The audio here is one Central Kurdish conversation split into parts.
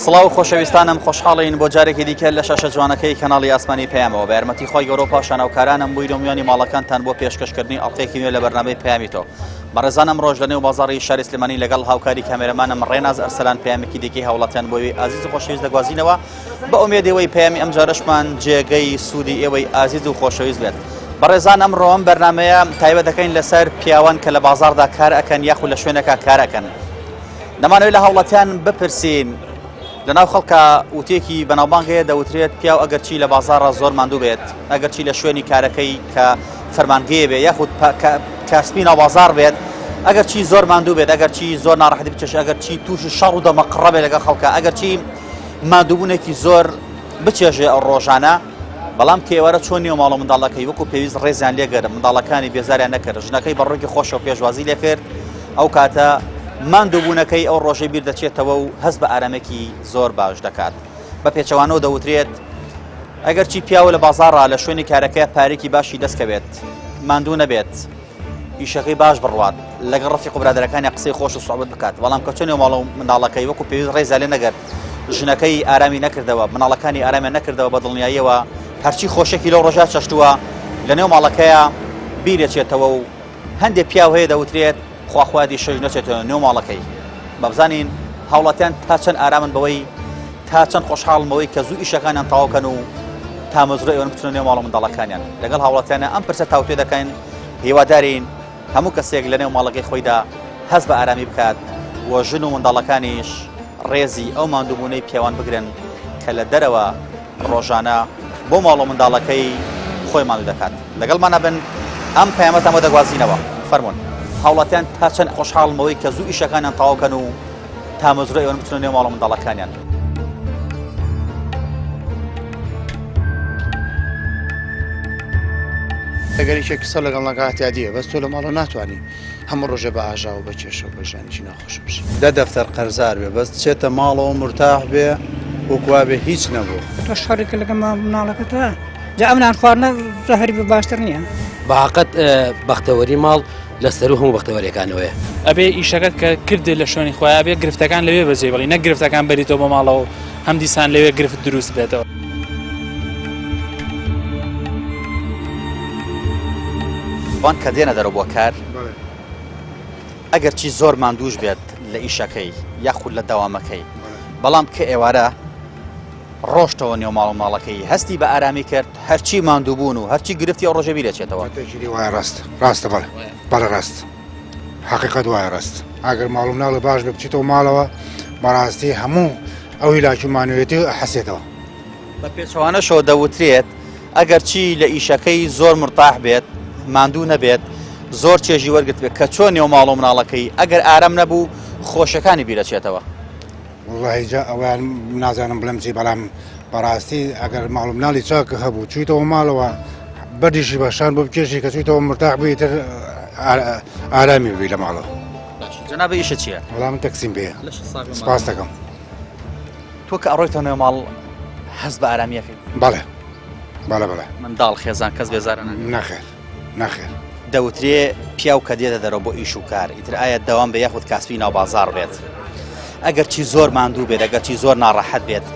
سڵاو خۆشەویستانم خۆشحاڵین بۆ جارێکی دیکە لە شاشە جوانەکەی کەناڵی ئاسمانی پەیامەوە بە یارمەتی خۆی گەورە و پاشانەوکارانم بووی دۆمیانی ماڵەکانتان بۆ پێشکەشکردنی ئەڵقەیەکی نوێ لە بەرنامەی پەیامی تۆ. بەڕێزانم ڕۆژ لە نێو بازاڕی شاری سلێمانی لەگەڵ هاوکاری کامێرەمانم ڕێناز ئەرسەلان پەیامێکی دیکەی هەوڵاتیان بۆی ئازیز و خۆشەویست دەگوازینەوە بە ئومێدەوەی پەیامی ئەم جارەشمان جێگەی سوودی ئێوەی ئازیز و خۆشەویست بێت. بەڕێزان ئەمڕۆ ئەم بەرنامەیە تایبەت دەکەین لەسەر پیاوان کە لە بازاڕدا کار ئەکەن یاخود لە شوێنەکە کار ئەکەن. دەمانەوێت لە هەوڵاتیان بپرسین لەناو خەڵکە وتێکی بەناوبانگەیە دەوترێت پیاو ئەگەرچی لە بازاڕە زۆر ماندوو بێت، ئەگەرچی لە شوێنی کارەکەی کە فەرمانگەیە بێت یاخود کاسبی ناو بازاڕ بێت، ئەگەرچی زۆر ماندوو بێت، ئەگەرچی زۆر ناڕەحەتی بچێت، ئەگەرچی تووشی شەڕ و دەمەقڕە بێت لەگەڵ خەڵکە، ئەگەرچی ماندووبوونێکی زۆر بچێژێ ئەو ڕۆژانە، بەڵام کێوەرە چۆن نیە ماڵە منداڵەکەی وەکو پێویست ڕێزیان لێگەرە منداڵەکانی بێزاریان نەکرد، ژنەکەی بەڕێکی خۆشەوە پێشوازی لێ کرد، ئەو کاتە ماندووبوونەکەی ئەو ڕۆژەی بیر دەچێتەوە و هەست بە ئارامێکی زۆر باش دەکات. بە پێچەوانەوە دەوترێت ئەگەرچی پیاوە لە بازاڕە لە شوێنی کارەکە پارێکی باشی دەستکەوێت، ماندوو نەبێت، ئیشەکەی باش بڕوات، لەگەڵ ڕەفیق و برادەرەکانی قسەی خۆش و سوحبەت بکات، بەڵام کە چۆن ماڵە منداڵەکەی وەکو پێویست ڕێزا لێ نەگەر، ژنەکەی ئارامی نەکردەوە، مناڵەکانی ئارامیان نەکردەوە بە دڵنیاییەوە، هەرچی خۆشێکی لەو ڕۆژە چەشتووە لە نێو ماڵەکەیە بیرێچێتەوە و هەندێک پیاو هەیە دەوترێت خواخوادی شەژ نەچێتەوە نێو ماڵەکەی. بەبزانین هاوڵاتیان تا چەند ئارامن بەوەی تا چەند خۆشحاڵن بەوەی کە زوو ئیشەکانیان تەواوکەن و تا مەزرە ئێوە بچنە نێو ماڵە منداڵەکانیان. لەگەڵ هاوڵاتیانە ئەم پرسە تاوتێ دەکەین، هیوادارین هەموو کەسێک لە نێو ماڵەکەی خۆیدا هەست بە ئارامی بکات و ژن و منداڵەکانیش ڕێزی ئەو ماندووبوونەی پیاوان بگرن کە لە دەرەوە ڕۆژانە بۆ ماڵ و منداڵەکەی خۆی ماندوو دەکات. لەگەڵمانە بن ئەم پەیامەتەمە دەگوازینەوە. فەرموون هاوڵاتیان تا چەند خۆشحاڵمەوەی کە زوو ئیشەکانیان تەواوکەن و تا مەزرە ئێوە بچنە نێو ماڵە منداڵەکانیان. ئەگەر یەکێک قسە لەگەڵ نەکاتیا دیە بەس تۆ لە ماڵە ناتوانانی هەموو ڕۆژێ بە ئاژا و بە کێشە و بە ژیانێکی ناخۆش بشی. دە دەفتەر قەرزار بێ بەس چێتە ماڵەوە مرتاح بێ وەکوا بێ هیچ نەبوو. تۆ شەڕێکە لەگەڵ مناڵەکەتە جا ئەمنان خواردنە زەهەری بە باشتر نییە. باقەت بەختەوەری ماڵ لەسەر و هەموو بەختەوەریەکانەوەیە. ئەبێ ئیشەکەت کە کردێت لە شوێنی خۆیان بێ گرفتەکان لەوێ بەجێ بڵی نە گرفتەکان بەریتەوە بە ماڵەوە هەم دیسان لەوێ گرفت دروست بێتەوە. وان کە دێنە دەرەوە بۆ کار ئەگەرچی زۆر ماندووش بێت لە ئیشەکەی یاخود لە دەوامەکەی، بەڵام کە ئێوارە ڕۆشتەوە نێو ماڵ و ماڵەکەی هەستی بە ئارامی کرد، هەرچی ماندووبوون و هەرچی گرفتی ئەو ڕۆژە بیرەچێتەوە. وایە ڕاستە بەڵێ بەڵێ ڕاست حەقیقەت وایە ڕاست. ئەگەر ماڵ و مناڵی باش بێ بچیتەوە ماڵەوە بەڕاستی هەموو ئەو هیلاکی و مانوێتی حەسێتەوە. بە پێچەوانەشەوە دەوترێت ئەگەرچی لە ئیشەکەی زۆر مرتاح بێت، ماندوو نەبێت، زۆر چێژی وەرگرت بێت کە چۆن نێو ماڵ و مناڵەکەی ئەگەر ئارام نەبوو خۆشەکانی بیرەچێتەوە. وڵڵاهی جا ئەویان نازانم بڵێم چی، بەڵام بەڕاستی ئەگەر ماڵ و مناڵی چاکە هەبوو چوویتەوە ماڵەوە بەردیشی بەشان بۆ بکێشی کە چوویتەوە مرتاح بوویتر ئارامی ببی لە ماڵەوە. جەنابە ئیشە چییە؟ وەڵام تەکسیم بێ سپاس دەکەم. تۆ کە ئەڕۆیتەوە نێو ماڵ هەست بە ئارامیەکەی؟ بەڵێ بەڵێ بەڵێ. منداڵ خێزان کەس بێزارە نەخێر نەخێر. دەوترێ پیاو کە دێتە دەرەوە بۆ ئیش و کار ئیتر ئایا دەوام بە یاخود کاسبی ناو بازاڕ بێت، ئەگەرچی زۆر ماندوو بێت، ئەگەرچی زۆر ناڕەحەت بێت،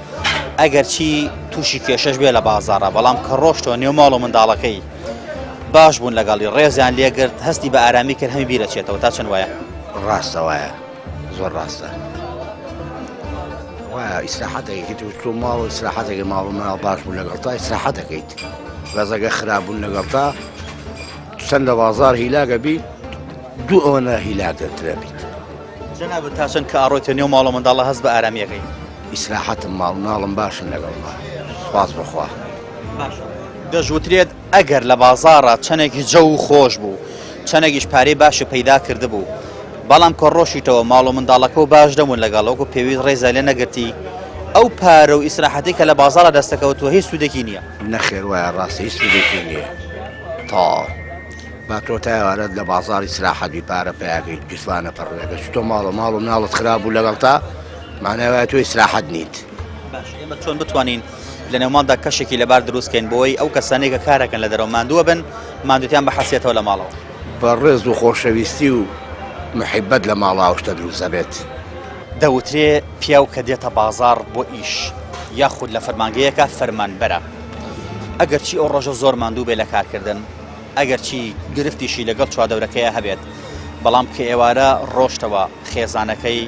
ئەگەرچی تووشی کێشەش بێ لە بازاڕە، بەڵام کە ڕۆشتەوە نێو ماڵ و منداڵەکەی باش بوون لەگەڵی ڕێزیان لێگرت هەستی بە ئارامی کرد هەمی بیرەچێتەوە. تا چەند وایە؟ ڕاستە وایە زۆر ڕاستە وایە ئیسراحەتێکی تو ماڵ و ئیسراحەتێکی ماڵ و مناڵ باش بوون لەگەڵ تا ئیسراحەتەکەیت بەزەگە خراپبوون لەگەڵ تا چەند لە بازار هیلاگە بیت دوو ئەوەنە هیلاک دەترە بیت. جەنابە تا چەند کە ئەڕۆیتە نێو ماڵ و منداڵە هەست بە ئارامیەکەی؟ ئیسراحەتم ماڵ مناڵم باشن لەگەڵ سپاس بخوا. دەژوترێت ئەگەر لە بازاڕە چەندێکی جەو و خۆش بوو، چەندێکیش پارەی باشی پەیدا کرده بوو، بەڵام کە ڕۆشیتەوە ماڵ و منداڵەکە و باش دەمون لەگەڵەوەکو پێویست ڕێزە لێ نەگرتی، ئەو پارە و ئیسراحەتی کە لە بازاڕە دەستەکەوتوە هیچ سوودێکی نییە. نەخێر وایە ڕاستی هیچ سوودێکی نییە. تا با تۆ تاوارەت لە بازاری سراحەتی پارە پیاکەیت گیسوانە پەڕێگە چتۆ ماڵ و مناڵت خراپ بوو لەگەڵ تا مانەوەیە تۆ ئیسراحەت نیت. باش ئێمە چۆن بتوانین لە نێوماندا کەشێکی لەبار دروستکەین بۆی ئەو کەسانەی کە کارەکەن لە دەرەوە ماندووە بن ماندووتیان بەحەسێتەوە لە ماڵەوە. بە ڕێز و خۆشەویستی و محبەت لە ماڵاوشتە دروست دەبێت. دەوترێ پیاو کە دێتە بازار بۆ ئیش یاخود لە فەرمانگەیەکە فەرمانبەرە ئەگەر چی ئەو ڕۆژە زۆر ماندوو بێ لە کارکردن ئەگەر چی گرفتیشی لەگەڵ چوادەورەکەیە هەبێت بەڵام کە ئێوارە ڕۆشتەوە خێزانەکەی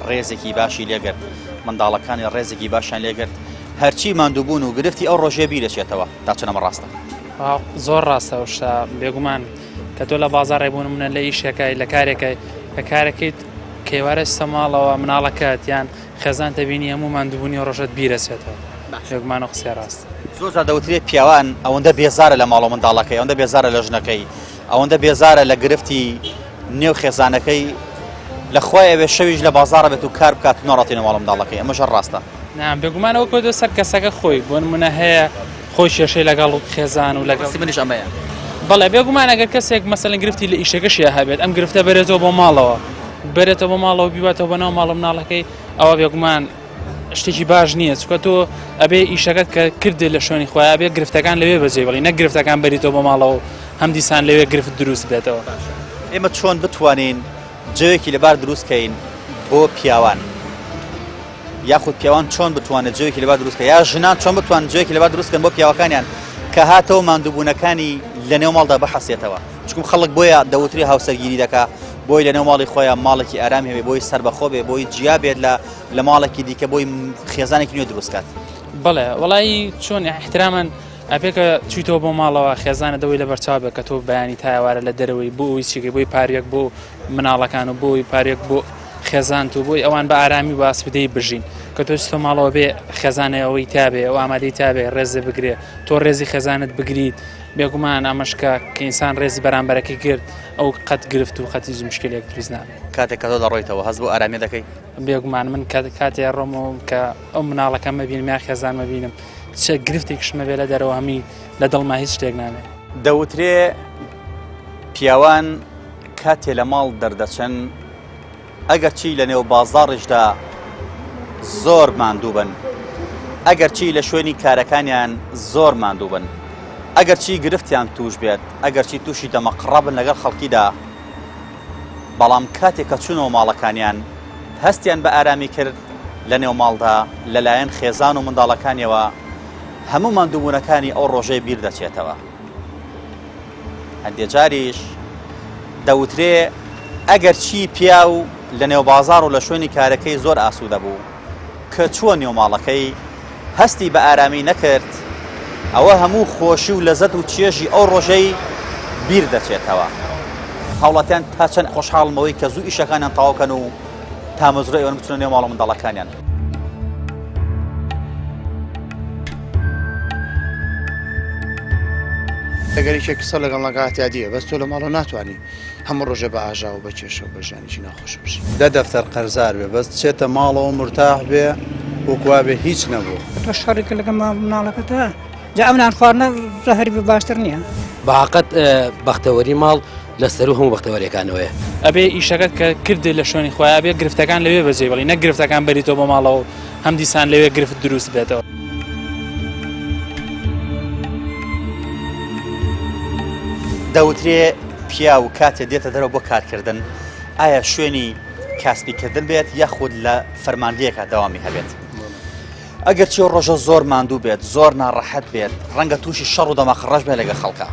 ڕێزێکی باشی لێگرت منداڵەکانی ڕێزێکی باشیان لێگرت هەرچی ماندووبوون و گرفتی ئەو ڕۆژێ بیرەچێتەوە تا چنەمە ڕاستە زۆر ڕاستە شتا بێگومان کە تۆ لە بازار ڕێبوون منە لە ئیشەکەی لە کارێکەکەی کە کارەکەیت کێوارە سەماڵەوە مناڵەکەت یان خێزان تەبینی هەموو ماندووبوونی ڕۆژەت بیرەچێتەوە بێگومان و قسەی ڕاست زۆر دەوترێت پیاوان ئەوەندە بێزارە لە ماڵە منداڵەکەی ئەوەندە بێزارە لە ژنەکەی ئەوەندە بێزارە لە گرفتی نێو خێزانەکەی لە خۆی ئەوێ شەویش لە بازارە بێت و کار بکات نۆڕەتێنە ماڵە منداڵەکەی ئەمەش ڕاستە بێگومانەوە کۆدە سەر کەسەکە خۆی بۆ نمونە هەیە خۆی کێشەی لەگەڵ خێزان و لەگەڵ منیش ئەمەیە بەڵێ بێگومان ئەگەر کەسێک مەسەلەن گرفتی لە ئیشەکەشیە هەبێت ئەم گرفتە بێتەوە بۆ ماڵەوە بێتەوە بۆ ماڵەوە بیواتەوە بەناو ماڵە مناڵەکەی ئەوە بێگومان شتێکی باش نییە چکە تۆ ئەبێ ئیشەکەت کە کردێ لە شوێنی خۆیان بێ گرفتەکان لەوێ بەجێ بڵی نە گرفتەکان بەریتەوە بۆ ماڵەوە هەم دیسان لەوێ گرفت دروست بێتەوە ئێمە چۆن بتوانین جوێکی لەبار دروستکەین بۆ پیاوان یاخود پیاوان چۆن بتوانێت جوێکی لەبار دروستکە یا ژنان چۆن بتوان جوێکی لەبار دروستکەن بۆ پیاوەکانیان کە هاتەوە ماندووبوونەکانی لە نێو ماڵدا بەحەسێتەوە چکم خەڵک بۆیە دەوتری هاوسەرگیری دەکا بۆی لە نێو ماڵی خۆیان ماڵێکی ئارام هەبێ بۆی سەربەخۆ بێ بۆی جیا بێت لە ماڵێکی دیکە بۆی خێزانێکی نوێ دروستکات بڵێ وڵی چۆن احترامان ئەپێکە چیتەوە بۆ ماڵەوە خێزانە دەوەی لە بەرچاو بێت کە تۆ بەیانی تایوارە لە دەرەوەی بۆ ئەوی چیکە بۆی پارێک بۆ مناڵەکان و بۆی پارێک بۆ خێزان و بۆی ئەوان بە ئارامی و ئاسودەی بژین کە تۆ چتۆ ماڵەوە بێ خێزانەوەی تابێ ئەو ئامادەی تابێ ڕێزە بگرێ تۆ ڕێزی خێزانت بگریت بێگومان ئەمەشکە کە ئینسان ڕێزی بەرامبەرەکەی کرد ئەو قەت گرفت و قەتی مشکلێک دروست نابێت کاتێک کە تۆ دەڕۆیتەوە هەست بۆ ئارامی دەکەی بێگومان من کاتێ ڕۆمەوە کە ئەو مناڵەکەم مەبینم یا خێزان مەبینم چه گرفتێکشمە بێ لە دەرەوە هەمی لە دڵما هیچ شتێک نامێت دەوترێ پیاوان کاتێ لە ماڵ دەردەچن ئەگەر چی لە نێو بازاڕیشدا زۆر ماندوو بن ئەگەر چی لە شوێنی کارەکانیان زۆر ماندوو بن ئەگەر چی گرفتیان توش بێت ئەگەر چی تووشی دەمەقڕەبن لەگەڵ خەڵکیدا بەڵام کاتێک کە چوونەوە ماڵەکانیان هەستیان بە ئارامی کرد لە نێو ماڵدا لەلایەن خێزان و منداڵەکانیەوە هەموو ماندووبوونەکانی ئەو ڕۆژەی بیر دەچێتەوە هەندێک جاریش دەوترێ ئەگەر چی پیا و لە نێو بازار و لە شوێنی کارەکەی زۆر ئاسوودە بوو کە چووە نێو ماڵەکەی هەستی بە ئارامی نەکرد ئەوە هەموو خۆشی و لەزەت و چێژی ئەو ڕۆژەی بیر دەچێتەوە هاوڵاتیان تا چەند خۆشحاڵمەوەی کە زوو ئیشەکانیان تەواوکەن و تامەزرۆی ئەوەن بچونە نێو ماڵە منداڵەکانیان ئەگەر یەکێک قسە لەگەڵ نەگاتیا دیە بەس تۆ لە ماڵە ناتوانانی هەموو ڕۆژە بە ئاژا و بە کێشە و بە ژیانێکی ناخۆش بشی دە دەفتەر قەرزار بێ بەس چێتە ماڵەوە مرتاح بێ وەکوا بێ هیچ نەبوو تۆ شەڕێکە لەگەڵ مناڵەکەتە جا ئەمنان خواردنە زەهەری بە باشتر نییە باقەت بەختەوەری ماڵ لەسەر و هەموو بەختەوەریەکانەوەیە ئەبێ ئیشەکەت کە کردێ لە شوێنی خۆیان بێ گرفتەکان لەوێ بەجێ بڵی نە گرفتەکان بەریتەوە بۆ ماڵەوە هەم دیسان لەوێ گرفت دروست بێتەوە دەوترێ پیا و کاتێ دێتە دەرەوە بۆ کارکردن ئایا شوێنی کاسبیکردن بێت یاخود لە فەرمانلەیەکە داوامی هەبێت ئەگەر چی ڕۆژە زۆر ماندوو بێت زۆر ناڕەحەت بێت ڕەنگە تووشی شەڕ و دەمەخڕەش بێت لەگە خەڵکە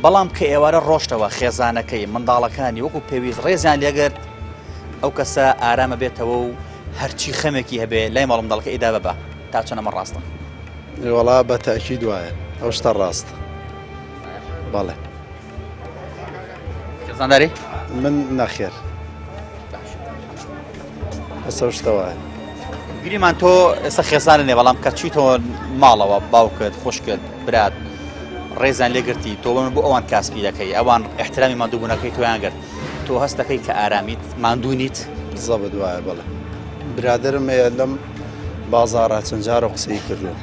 بەڵام کە ئێوارە ڕۆشتەوە خێزانەکەی منداڵەکانی وەکو پێویست ڕێزیان لێگرت ئەو کەسە ئارامە بێتەوە و هەرچی خەمێکی هەبێ لای ماڵ منداڵەکە ئیدا ببە تا چەنەمە ڕاستە وەڵا بە تاکید وایە ئەو شتە ڕاستە بەڵێ خێزانداری من نەخێر ئەسە شتە وایە گریمان تۆ ئێستا خێزانە نێ بەڵام کە چیتەوە ماڵەوە باوکت خوشکت برات ڕێزان لێگرتی تۆ بۆ ئەوان کاسبی دەکەی ئەوان احترامی ماندووبوونەکەی تۆیان گرت تۆ هەست دەکەی کە ئارامیت ماندوو نیت زەبت وایە بەڵێ برادرم هەیە لەم بازاڕە چەند جارە قسەی کردووە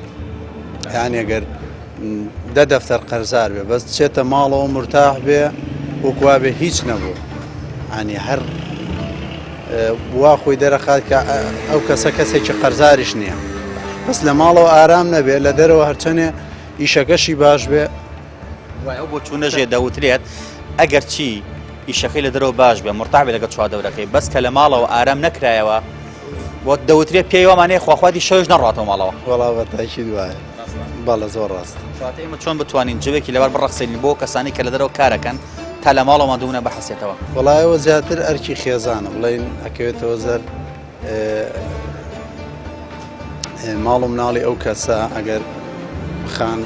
یان ئەگەر دە دەفتەر قەرزار بێ بەس چێتە ماڵەوە مرتاح بێ وەکوا بێ هیچ نەبوو ینی هەر وا خۆی دەرەخات کە ئەو کەسە کەسێکی قەرزاریش نییە بەس لە ماڵەوە ئارام نەبێت لە دەرەوە هەرچەنێ ئیشەکەشی باش بێ ئەو بۆ چوونەژێ دەوترێت ئەگەر چی ئیشەکەی لە دەرەوە باش بێ مرتاح بێ لەگەڵ چوادەورەکەی بەس کە لە ماڵەوە ئارام نەکرایەوە بۆ دەوترێت پێی وامانەیە خواخوادی شەوش نەڕاتەوە ماڵەوە وەڵا بەتاکی دوایە بەڵە زۆر ڕاست ئێمە چۆن بتوانین جوێکی لەبەر بڕەخسێنین بۆ کەسانی کە لە دەرەوە کارەکەن تا لە ماڵەوە مادوونە بەحەسێتەوە وڵایەوە زیاتر ئەرکی خێزانە بڵێن ئەکەوێتەوە زەر ماڵ و مناڵی ئەو کەسە ئەگەر خان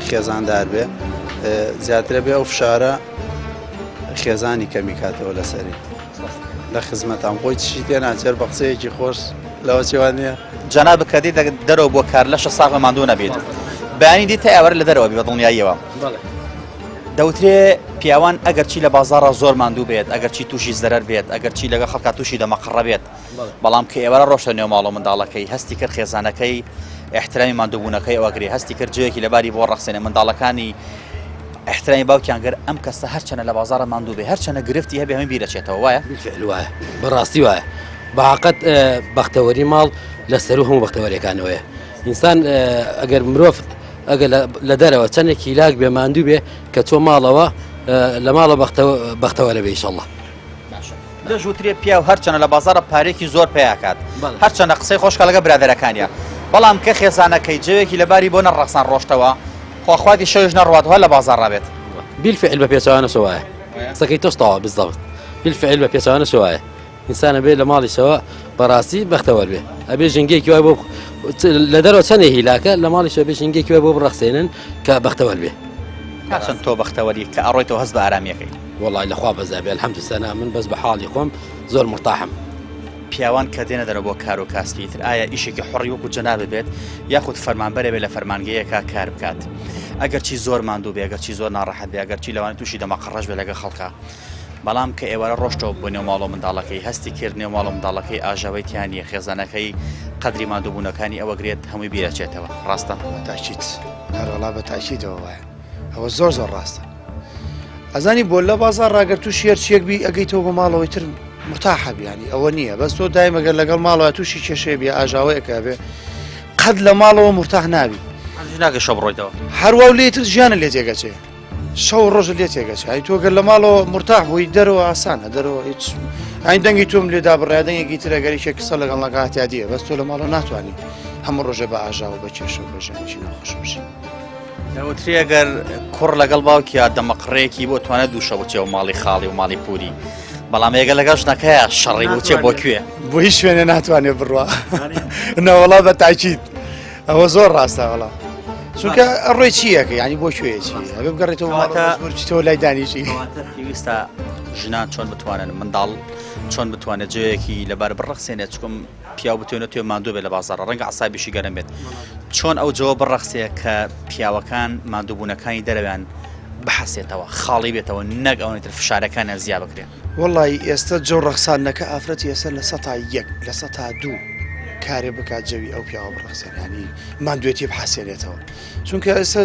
خێزاندار بێ زیاترە بێ ئەو فشارە خێزانی کەمی کاتەوە لەسەری لە خزمەتان خۆی چی تێ ناچێت بە قسەیەکی خۆش لەوە چێوان نییە جەناب بکەدی دەرەوە بۆ کار لەشە ساغ ماندوو نەبێت بەیانی دیتە ئێوەرە لە دەرەوە بی بە دڵنیاییەوە دەوترێ پیاوان ئەگەر چی لە بازارە زۆر ماندوو بێت ئەگەر چی تووشی زەرەر بێت ئەگەر چی لەگە خەڵکا تووشی دەمەقڕە بێت بەڵام کە ئێوەرە ڕۆشتە نێو ماڵ و منداڵەکەی هەستی کرد خێزانەکەی احترامی ماندووبوونەکەی ئەوەگرێ هەستی کرد جوێکی لەباری بۆ ڕەخسێنە منداڵەکانی احترامی باوکیانگەر ئەم کەسە هەرچەنە لە بازارە ماندوو بێ هەرچەنە گرفتی هەبێ هەمووی بیرەچێتەوە وایە وایە بەڕاستی وایە بەعاقەت بەختەوەری ماڵ لەسەر و هەموو بەختەوەریەکانەوەیە ئینسان ئەگەر مرۆڤ ئەگەر لە دەرەوە چەندێکی لاک بێ ماندوو بێ کە تۆ ماڵەوە لە ماڵە بەختەوەرە بێ ئینشەڵڵا دەژوترێ پیا و هەرچەنە لە بازارە پارێکی زۆر پێیاکات هەرچەنە قسەی خۆشکە لەگە برادەرەکانیە بەڵام کە خێزانەکەی جوێکی لەباری بۆ نەڕەخسان ڕۆشتەوە خواخوادی شەوش نەڕواتەوە لە بازار ڕابێت بالفعل بە پێچوانە سوایە قسەکەی تۆستەوە بالضبط بالفعل بە پێچوانە سوایە ئینسانە بێ لە ماڵیشەوە بەڕاستی بەختەوەر بێ ئەبێ ژنگێکی وای بۆ لە دەرەوە چەندێ هیلاکە لە ماڵیشەوە بێ ژنگێکی وای بۆ بڕەخسێنن کە بەختەوەر بێ کاچەند تۆ بەختەوەری کە ئەڕۆیتەوە هەست بە ئارامیەکەی وڵی لەخوا بەزابێ الحەمدولسەنا من بەس بە حاڵی خۆم زۆر مرتاحم پیاوان کە دێنە دەرە بۆ کار و کاستی تر ئایا ئیشێکی حڕی وەکو جەنابە بێت یاخود فەرمانبەرە بێت لە فەرمانگەیەکە کار بکات ئەگەر چی زۆر ماندوو بێ ئەگەر چی زۆر ناڕەحەت بێ ئەگەر چی لەوانێت تووشی دەمەقڕەش بێ لەگە خەڵکە بەڵام کە ئێوەرە ڕۆشتەوە بۆ نێو ماڵ و منداڵەکەی هەستی کرد نێو ماڵ و منداڵەکەی ئاژاوەی تیانە خێزانەکەی قەدری ماندووبوونەکانی ئەوە گرێت هەمووی بیرەچێتەوە ڕاستە تاچیت هەروەڵا بە تاچیتەوە وایە ئەوە زۆر زۆر ڕاستە ئەزانی بۆ لە بازار ڕاگەر تو شێر چێک بی ئەگەیتەوە بە ماڵەوەی تر مرتاحە بیانی ئەوە نییە بەس تۆ دایمەگەر لەگەڵ ماڵەوە تووشی کێشەیە بێ ئاژاوەیەکە بێ قەت لە ماڵەوە مرتاح نابی ناگە شەو بڕۆیتەوە هەروە لێتر ژیانە لێ تێگەچێ شەو ڕۆژ لێ تێگەچێ ئەی تۆ گەر لە ماڵەوە مرتاح بووی دەرەوە ئاسانە دەرەوە هیچ ئاین دەنگی تۆم لێدا بڕادەنگێکی تر ئەگەریشێ کەسە لەگەڵ لەگاتیا دیە بەس تۆ لە ماڵەوە ناتوانانی هەموو ڕۆژە بە ئاژاوە بە کێشە و بەژێنێکی ناخۆش بشی دەوتری ئەگەر کوڕ لەگەڵ باوکیە دەمەقڕەیەکی بۆ توانێت دووشە بچێ و ماڵی خاڵی و ماڵی پوری بەڵام ێگە لەگەڵ ژنەکەیە شەڕی بچێ بۆ کوێ بۆ هیچ شوێنێ ناتوانێت بڕوا نەوەڵا بە تاکید ئەوە زۆر ڕاستە وەڵا چونکە ڕۆی چیەکە ینی بۆ کوێیەکی هەبێ بگەڕێتەوە لای دانیشی پێویستە ژنان چۆن بتوانن منداڵ چۆن بتوانێت جوەیەکی لەبار بڕەخسێنێت چکم پیا بتوێنێت توێ ماندوو بێت لە بازارە ڕەنگە عسابیشی گەرم بێت چۆن ئەو جوە بڕەخسەیە کە پیاوەکان ماندووبوونەکانی دەرەوێن بەحەسێتەوە خاڵی بێتەوە نەک ئەوەی تر فشارەکانیان زیا بکرێن وەڵی ئێستا جۆ ڕەخسانەکە ئافرەتی ئێستا لە 100 لە 102 کارێ بکات جەوی ئەو پیاوە بڕەخسێنانی ماندوێتی بحەسێنێتەوە چونکە ئێستا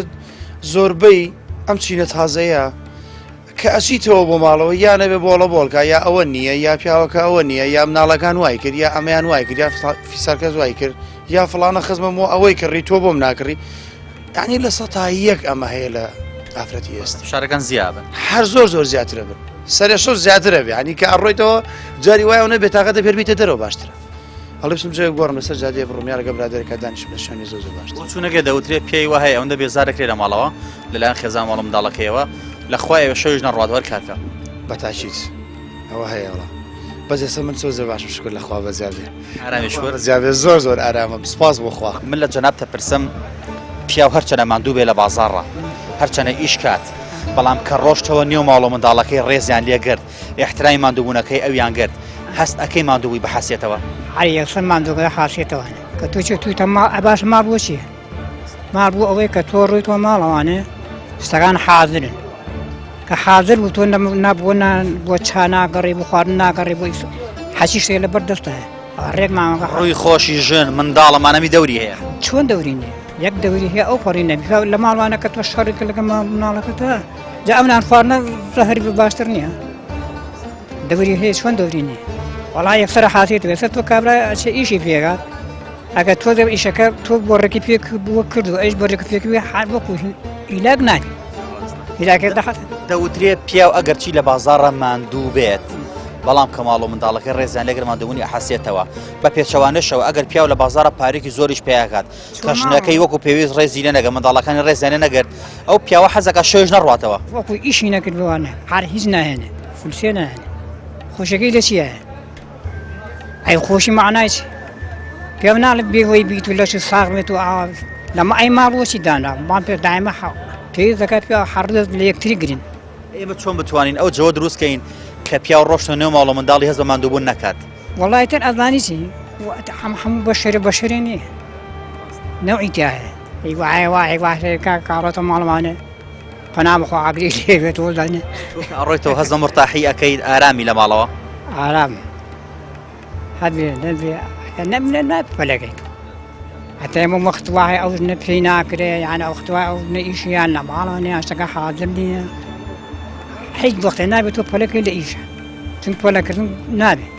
زۆربەی ئەم چینە تازەیە کە ئەچیتەوە بۆ ماڵەوە یا نەبێ بۆڵە بۆڵکە یا ئەوە نییە یا پیاوەکە ئەوە نییە یا مناڵەکان وای کرد یا ئەمەیان وای کرد یا فیسارکەس وای کرد یا فڵانە خزمەوە ئەوەی کڕی تۆ بۆم ناکڕی یعنی لە 100 ئەمە هەیە لە ئافرەتی ئێستا فشارەکان زیابن هەر زۆر زیاترە بن سەرێشە زیاترە بێ ینی کە ئەڕۆیتەوە جاری وایە نەبێت تاقەتە پێربیتە دەرەوە باشترە هەڵبسم جێ گۆڕم لەسەر جادێ بڕۆم یارەکە برادێکە دانیشم لە شوێنی زۆر باشتر چونەکە دەوترێت پێی وهەیە ئەوەندە بێزارەکرێ لە ماڵەوە لەلایەن خێزان ماڵە منداڵەکەیەوە لەخوایەوە شەویش نەڕاتوەر کاتکە بەتاچیت ئەوە هەیەڵە بەس ئێستا من چۆ زە باشم شکر لەخوا بەزیابێ ئارامی شوەر زیابێ زۆر ئارامە سپاس بۆخوا من لە جەناب تەپرسم پیاو هەرچەنە ماندوو بێ لە بازاڕە هەرچەنە ئیش کات بەڵام کە ڕۆشتەوە نیو ماڵ و منداڵەکەی ڕێزیان لێگرت احترامی ماندووبوونەکەی ئەویان گرت هەست ئەەکەی ماندووی بەحەسێتەوە هەر یەکسەر ماندووگە حاسێتەوە کە تۆ تویتە ئەباش ماڵ بۆ چیە ماڵ بوو ئەوەی کە تۆ ڕوویتەوە ماڵەوانێ شتەکان حازرن کە حازر بوو تۆ نەبووە بۆ چا ناگەڕی بۆ خواردن ناگەڕی بۆ حەچی شتێک لە بەردەستە هەیە ڕێک مامەکە ڕووی خۆشی ژن منداڵەمانەمی دەوری هەیە چۆن دەورینێ یەک دەوری هەیە ئەو پەڕی نەبی لە ماڵوانە کە تۆ شەڕێکە لەگە مناڵەکەتە جا ئەمنان خواردنە زەهەری باشتر نییە دەوری هەیە چۆن دەورینێ وەڵا یەکسەر حاسێت وێسە تۆ کابرا چێ ئیشی پێگات ئەگە تۆ دە ئیشەکە تۆ بۆ ڕێکی پێ بووە کرد و ئەیش بۆ ڕێک پێکوێ وەکو ئیلاک نابی هیلاکە دەحەت دەوترێت پیاو ئەگەرچی لە بازاڕە ماندوو بێت بەڵام کە ماڵ و منداڵەکە ڕێزیان لەگەر مادەبوونی ئەحەسێتەوە بە پێچەوانشەوە ئەگەر پیاو لە بازارە پارێکی زۆریش پێیاکات کە ژنەکەی وەکو پێویست ڕێزی لە نەگە منداڵەکانی ڕێزیانە نەگەر ئەو پیاوە حەزەکە شێژ نەڕاتەوە وەکو ئیشی نەکرد بوانە هەر هیچ ناهێنێ فولسێ ناهێنێ خۆشەکەی لە چیە ئەی خۆشی معنای چی پێم ناڵێت بێوەی بیت و لەش ساغ بێت و ئاوا لەمە ئەی ماڵوەچی دانا مان پێ دایمە پێویست دەکات پێ هەردەست لە یەکتری گرین ئێمە چۆن بتوانین ئەو جەوە دروستکەین کە پیا و ڕۆشتە نێو ماڵ و منداڵی هەز بە ماندووبوون نەکات وڵای تر ئەزانی چی هەموو بەشەرێ نییە نەوعی تیاهەیە ئەیوایوایکە کاڕۆتە ماڵمانە پەنا بخۆ عگری لێبێت وڵدانێ ئەڕۆیتەوە هەز بە مرتاحی ئەەکەیت ئارامی لە ماڵەوە ئارام هەبێ نەبێ نەمنە ناپەلەکەیت حتى ئێمە وەختوای ئەو ژنە پێی ناکرێ یان ئەوختوای ئەو ژنە ئیشیان لە ماڵانێ ئاشتەکە حاضر نییە هیچ وەختێ نابێت تۆ پەلەکەی لە ئیشە چون پەلەکردن نابێت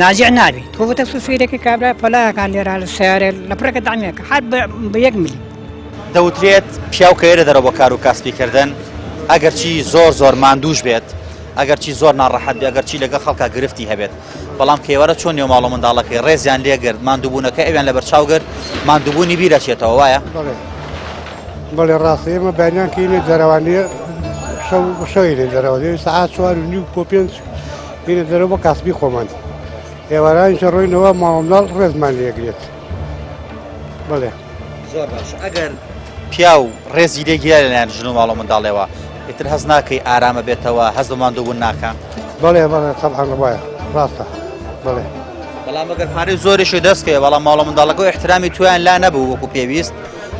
ناجع نابێت تۆ بەتە سوفێرێکی کابرا پەلایەکان لێرا لە سیارێ لە پڕەکە دامێکە هەر بە 1 ملی دەوترێت پیاو کە ئێرە دەرەوە کار و کاسبیکردن ئەگەرچی زۆر ماندووش بێت ئەگەرچی زۆر ناڕەحەت بێ ئەگەرچی لەگە خەڵکە گرفتی هەبێت بەڵام کێوەرە چۆن نێو ماڵ و منداڵەکەی ڕێزیان لێگرت ماندووبوونەکە ئەویان لە بەرچاوگرت ماندووبوونی بیرەچێتەوە وایە بەڵێ ڕاستی ئێمە بانیان کەینێ دەرەوانێ شەوێنێ دەرەوە سەعات 4:30 هینە دەرەوە بە کاسبی خۆمان ئێوارانیشە ڕۆینەوە ماڵ و منداڵ ڕێزمان لێگرێت بڵێ زۆر باش ئەگەر پیا و ڕێزی لێگیرا لەلایەن ژن و ماڵ و منداڵێەوە ئیتر هەز ناکەی ئارامە بێتەوە هەز بە ماندووبوون ناکە بەڵێ تەبعاً وایە ڕاستە بڵێ بەڵام ئەگەر پارەی زۆریشی دەستکەوێ بەڵام ماڵ و منداڵەکە و احترامی تویان لا نەبوو وەکو پێویست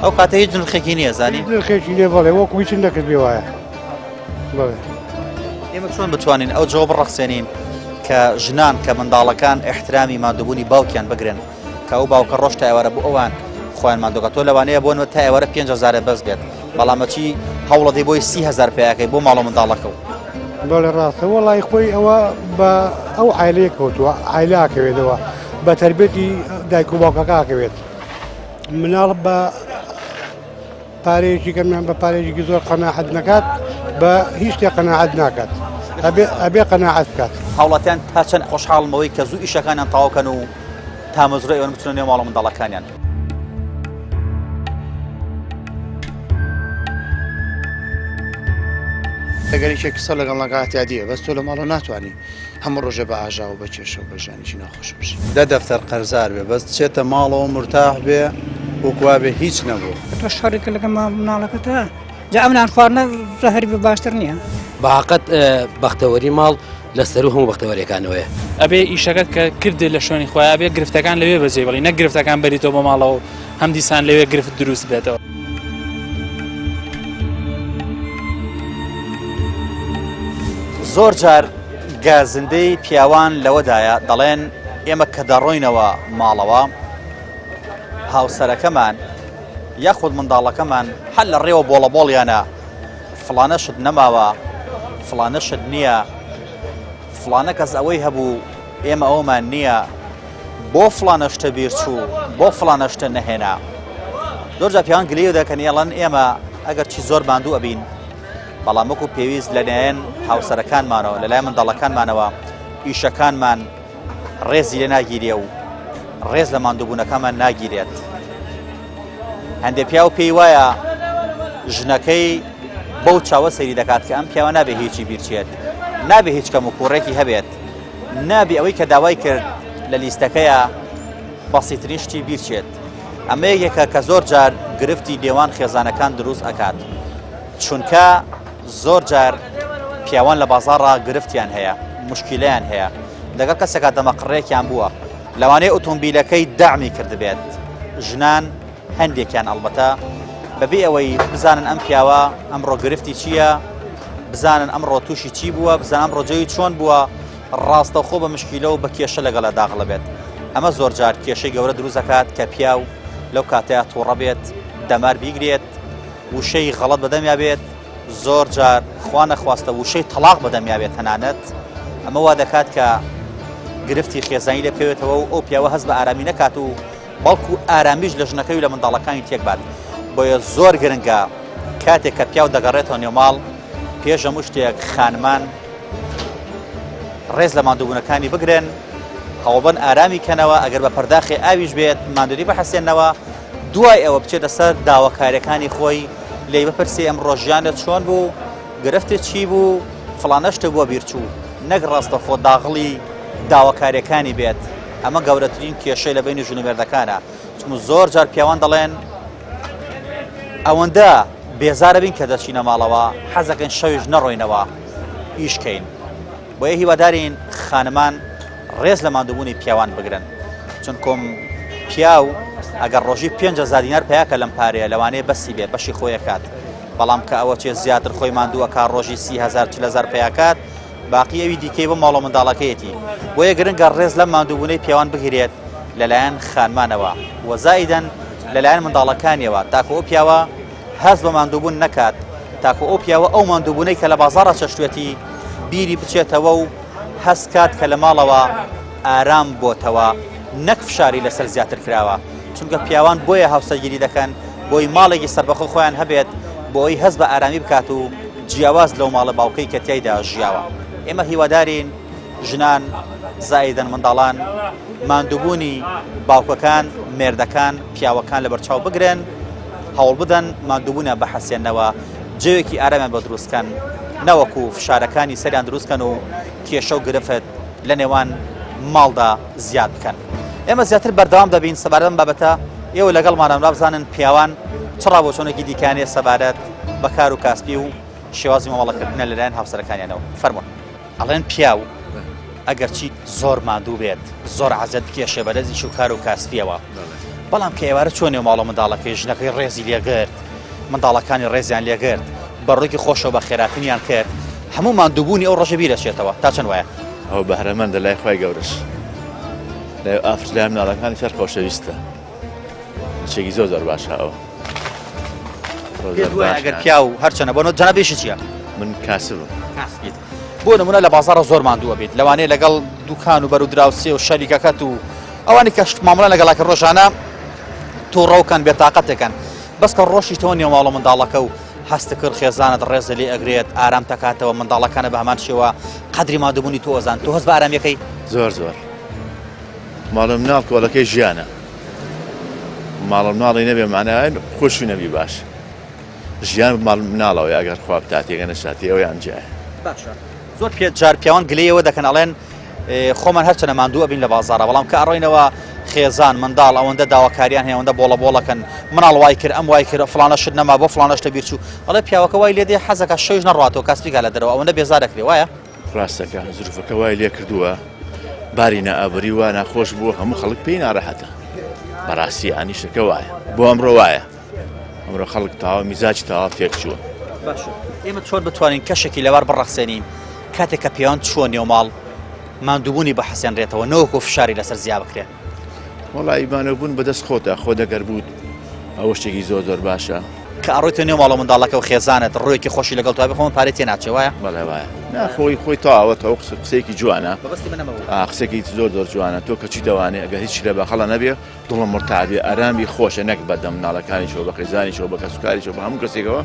ئەو کاتە هیچ نرخێکی نییە زانی نرخێکی نییە بەڵێ وەکو هیچ نەکرد بێ وایە بڵێ ئێمە چۆن بتوانین ئەو جۆ بڕەخسێنین کە ژنان کە منداڵەکان احترامی مادووبوونی باوکیان بگرن کە ئەو باوکە ڕۆژ تا ئێوارە بۆ ئەوان خۆیان مادۆکە تۆ لەوانەیە بۆنەوە تا ئێوارە 5,000 بەس بێت بەڵامەچی هەوڵەدەی بۆی 30,000 پێیاکەی بۆ ماڵ و منداڵەکە و بەڵێ ڕاستە وەڵای خۆی ئەوە بە ئەو عایلەیە کەوتووە عایلاکەوێتەوە بە تربێتی دایک و باوکەکەکەوێت مناڵ بە پارەیەکی کەمیان بە پارێکی زۆر قەناعەت نەکات بە هیچ شتێک قەناعەت ناکات ئەبێ قەناعەت بکات هاوڵاتیان تا چەند خۆشحاڵمەوەی کە زوو ئیشەکانیان تاواکەن و تا مەزرۆی ئەوەن بچونە نێو ماڵ و منداڵەکانیان ئەگەریشێک قسە لەگەڵ ناگاتیادیە بەس تۆ لە ماڵە ناتوانانی هەموو ڕۆژە بە ئاژا و بە کێشە و بەژانیی ناخۆش بشی دەفتەر قەرزار بێ بەس چێتە ماڵەوە مرتاح بێ وەکوا بێ هیچ نەبوو تۆ شەڕێکە لەگە مناڵەکەتە جا ئەمنان خواردنە زەهەری بە باشتر نییە باقەت بەختەوەری ماڵ لەسەر و هەموو بەختەوەریەکانەوەیە ئەبێ ئیشەکەت کە کردێت لە شوێنی خۆیان بێ گرفتەکان لەوێ بەجێ بڵی نە گرفتەکان بەریتەوە بە ماڵەوە هەم دیسان لەوێ گرفت دروست بێتەوە زۆر جار گازندەی پیاوان لەوەدایە دەڵێن ئێمە کە دەڕۆینەوە ماڵەوە هاوسەرەکەمان یاخود منداڵەکەمان هەر لە ڕێوە بۆڵەبۆڵیانە فڵانە شت نەماوە فڵانە شت نییە فڵانە کەس ئەوەی هەبوو ئێمە ئەومان نییە بۆ فڵانە شتە بیرچوو بۆ فڵانە شتە نەهێنا زۆرجار پیاوان گلەیە دەکەن یاڵەن ئێمە ئەگەر چی زۆر ماندوو ئەبین بەڵام وەکو پێویست لەلایەن هاوسەرەکانمانەوە لەلایەن منداڵەکانمانەوە ئیشەکانمان ڕێزی لێ ناگیرێ و ڕێز لە ماندووبوونەکەمان ناگیرێت هەندێک پیاو پێی وایە ژنەکەی بەو چاوە سەیری دەکات کە ئەم پیاوە نابێ هیچی بیرچێت نابێ هیچ کەم و کوڕێکی هەبێت نابێ ئەوەی کە داوای کرد لە لیستەکەیە بەسیترین شتی بیرچێت ئەمە یەکێکە کە زۆر جار گرفتی دێوان خێزانەکان دروست ئەکات چونکە زۆر جار پیاوان لە بازاڕا گرفتیان هەیە مشکیلیان هەیە لەگەڵ کەسێکا دەمەقڕێکیان بووە لەوانەیە ئۆتۆمبیلەکەی داعمی کردبێت ژنان هەندێکیان ئەڵبەتە بەبێ ئەوەی بزانن ئەم پیاوە ئەمڕۆ گرفتی چییە بزانن ئەمڕۆ تووشی چی بووە بزانن ئەمڕۆ جەوی چۆن بووە ڕاستەوخۆ بە مشکیلە و بە کێشە لەگەڵە داخڵە بێت ئەمە زۆر جار کێشەی گەورە دروست دەکات کە پیاو لەو کاتەیە تووڕە بێت دەمار بیگرێت وشەی غەڵەت بەدەمیا بێت زۆر جار خوا نەخواستە وشەی تەلاق بەدەمیا بێت تەنانەت ئەمە وا دەکات کە گرفتی خێزانی لێ بکەوێتەوە و ئەو پیاوە هەست بە ئارامی نەکات و بەڵکو ئارامیش لە ژنەکەی و لە منداڵەکانی تێک بات بۆیە زۆر گرنگە کاتێک کە پیاو دەگەڕێتەوە نێو ماڵ پێش هەموو شتێک خانمان ڕێز لە ماندووبوونەکانی بگرن هەوڵبەن ئارامی کەنەوە ئەگەر بە پەرداخی ئاویش بێت ماندووری بەحەسێنەوە دوای ئەوە بچێتە سەر داواکاریەکانی خۆی لێی بپرسی ئەم ڕۆژیانت چۆن بوو گرفتت چی بوو فڵانەشتە بووە بیرچوو نەک ڕاستەخۆ داغڵی داواکاریەکانی بێت ئەمە گەورەترین کێشەی لە بینی ژن و مێردەکانە چون زۆر جار پیاوان دەڵێن ئەوەندە بێزارە بین کە دەچینە ماڵەوە حەزەکەن شەویش نەڕۆینەوە ئیشکەین بۆیە هیوادارین خانمان ڕێز لە ماندووبوونی پیاوان بگرن چونکۆم پیاو ئەگەر ڕۆژی 5,000 دینار پیاکە لەم پارەیە لەوانەیە بەسی بێ بەشی خۆیەکات بەڵام کە ئەوە چێ زیاتر خۆی ماندووەکە ڕۆژی 30,000 پیاکات باقی ئەوی دیکەی بە ماڵە منداڵەکەیەتی بۆیە گرنگە ڕێز لە ماندووبوونەی پیاوان بگیرێت لەلایەن خانمانەوە وەزایدەن لەلایەن منداڵەکانیەوە تاکو ئەو پیاوە هەست بە ماندووبوون نەکات تاکو ئەو پیاوە ئەو ماندووبوونەی کە لە بازاڕە چەشتوێتی بیری بچێتەوە و هەست کات کە لە ماڵەوە ئارام بۆتەوە نەک فشاری لەسەر زیاتر کراوە چونکە پیاوان بۆیە هاوسەرگیری دەکەن بۆی ماڵێکی سەربەخۆ خۆیان هەبێت بۆی هەست بە ئارامی بکات و جیاواز لەو ماڵە باوکەی کە تیایدا ژیاوە ئێمە هیوادارین ژنان زائیدەن منداڵان ماندووبوونی باوکەکان مێردەکان پیاوەکان لە بەرچاو بگرن هەوڵ بدەن ماندووبوونە بەحەسێننەوە جێوێکی ئارامیان بە دروستکەن نەوەکو فشارەکانی سەریان دروستکەن و کێشە و گرفت لە نێوان ماڵدا زیاد بکەن ئێمە زیاتر بەردەوام دەبین سەبارەت بابەتە ئێوە لەگەڵمانە بزانن پیاوان چڕا بۆ چۆنێکی دیکانێ سەبارەت بە کار و کاسبی و شێوازی مامەڵەکردنە لەلایەن هاوسەرەکانیانەوە فەرموون ئەڵێن پیاو ئەگەر چی زۆر ماندوو بێت زۆر عەزەت بکێشێ بەدەستیش و کار و کاسبیەوە بەڵام کە ئێوارە چۆنێ ماڵە منداڵەکەی ژنەکەی ڕێزی لێگرت منداڵەکانی ڕێزیان لێگرت بەڕوویکی خۆشەوە بە خێراتنیان کرد هەموو ماندووبوونی ئەو ڕۆژە بیرەچێتەوە تا چەند وایە ئەو بەهرەمەندە لای خۆی گەورەش لای ئافرلای مناڵەکانی سەر خۆشەویستە چێکی زۆر زۆر باشە ئەو ئەگەر پیا و هەرچەنە بۆ جەنابێشی چییە من کاسبم بۆ نمونە لە بازاڕە زۆر ماندووە بێت لەوانەیە لەگەڵ دوکان و بەر و دراوسێ و شەریکەکەت و ئەوانی کە مامەڵە لەگەڵاکە ڕۆژانە تووڕەوکەن بێتاقەتێکن بەس کە ڕۆژی تۆ نیە ماڵە منداڵەکە و هەستە کرد خێزانت ڕێزە لێ ئەگرێت ئارام تەکاتەوە منداڵەکانە بە هەمان شێوە قەدری مادووبوونی تۆ ئەزان تۆ هەست بە ئارامیەکەی زۆر زۆر ماڵە مناڵ کۆڵەکەی ژیانە ماڵە مناڵی نەبێ معنای خۆشی نەبی باش ژیان ماڵ مناڵەوە ئەگەر خوا بتاتێکە نەشاتی ئەویان جایە باشە زۆر جار پیاوان گلەیەوە دەکەن ئەڵێن خۆمان هەرچەنە ماندوو ئەبین لە بازاڕە بەڵام کە ئەڕۆینەوە خێزان منداڵ ئەوەندە داواکاریان هەیە ئەوەندە بۆڵە بۆڵەکەن مناڵ وای کرد ئەم وای کرد فڵانە شت نەما بۆ فڵانەشتە بیرچوو ئەڵێ پیاوەکە وای لێ دێ حەزەکە شەویش نەڕاتەوە کاسبیکا لە دەرەوە ئەوەندە بێزار دەکرێ وایە ڕاستەکە زروفەکە وای لێ کردووە باری نەئابووری وا ناخۆش بوو هەموو خەڵک پێی ناڕەحەتە بەڕاستی ئانیشەکە وایە بۆ ئەمڕۆ وایە ئەمڕۆ خەڵک تاوە میزاج تاوا فێک چووە باشە ئێمە چۆن بتوانین کەشێکی لەوار بڕەخسێنین کاتێک کە پیاوان چووە نێو ماڵ ماندووبوونی بە حەسێنرێتەوە نەوەکو فشاری لەسەر زیا بکرێت وەڵی مانەبوون بەدەست خۆتە خۆ دەگەر بوو ئەوە شتێکی زۆر زۆر باشە کە ئەڕۆیتە نێو ماڵە منداڵەکە و خێزانت ڕۆیەکی خۆشی لەگەڵ تو بخۆن پارێت تێ ناچێ وایە بەڵێ وایە ناخۆی خۆی تاوەتەوە قسێکی جوانە قسێکی زۆر زۆر جوانە تۆ کەچی دەوانێ ئەگەر هیچ لە بەخەڵە نەبێ دڵم مرتاحبێ ئارامی خۆشە نەک بەدەم مناڵەکانیشەوە بە خێزانیشەوە بە کەسوکاریشەوە بە هەموو کەسێکەوە